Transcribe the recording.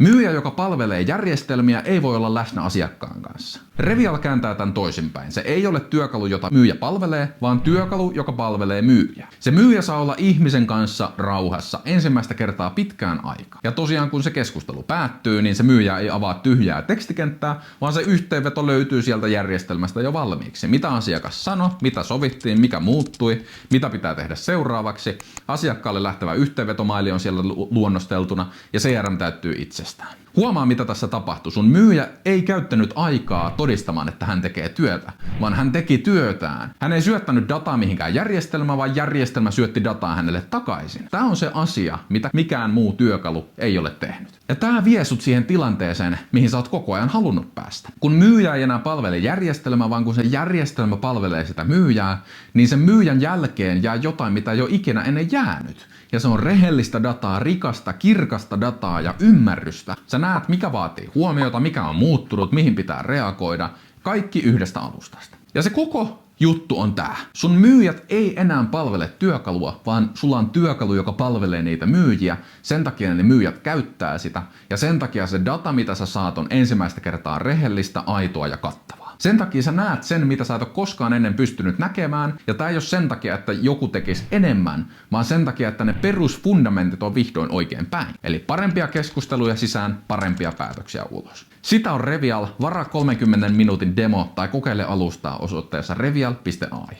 Myyjä, joka palvelee järjestelmiä, ei voi olla läsnä asiakkaan kanssa. Revial kääntää tämän toisinpäin. Se ei ole työkalu, jota myyjä palvelee, vaan työkalu, joka palvelee myyjää. Se myyjä saa olla ihmisen kanssa rauhassa ensimmäistä kertaa pitkään aikaa. Ja tosiaan kun se keskustelu päättyy, niin se myyjä ei avaa tyhjää tekstikenttää, vaan se yhteenveto löytyy sieltä järjestelmästä jo valmiiksi. Mitä asiakas sanoi, mitä sovittiin, mikä muuttui, mitä pitää tehdä seuraavaksi. Asiakkaalle lähtevä yhteenvetomaili on siellä luonnosteltuna ja CRM täyttyy itsestään. Huomaa, mitä tässä tapahtui. Sun myyjä ei käyttänyt aikaa todistamaan, että hän tekee työtä, vaan hän teki työtään. Hän ei syöttänyt dataa mihinkään järjestelmään, vaan järjestelmä syötti dataa hänelle takaisin. Tämä on se asia, mitä mikään muu työkalu ei ole tehnyt. Ja tämä vie sut siihen tilanteeseen, mihin sä oot koko ajan halunnut päästä. Kun myyjä ei enää palvele järjestelmää, vaan kun se järjestelmä palvelee sitä myyjää, niin sen myyjän jälkeen jää jotain, mitä ei ole ikinä ennen jäänyt. Ja se on rehellistä dataa, rikasta, kirkasta dataa ja ymmärrystä. Sä näet, mikä vaatii huomiota, mikä on muuttunut, mihin pitää reagoida. Kaikki yhdestä alustasta. Ja se koko juttu on tää. Sun myyjät ei enää palvele työkalua, vaan sulla on työkalu, joka palvelee niitä myyjiä. Sen takia ne myyjät käyttää sitä. Ja sen takia se data, mitä sä saat, on ensimmäistä kertaa rehellistä, aitoa ja kattavaa. Sen takia sä näet sen, mitä sä et ole koskaan ennen pystynyt näkemään. Ja tää ei ole sen takia, että joku tekisi enemmän, vaan sen takia, että ne perusfundamentit on vihdoin oikein päin. Eli parempia keskusteluja sisään, parempia päätöksiä ulos. Sitä on Revial. Varaa 30 minuutin demo tai kokeile alustaa osoitteessa revial.ai.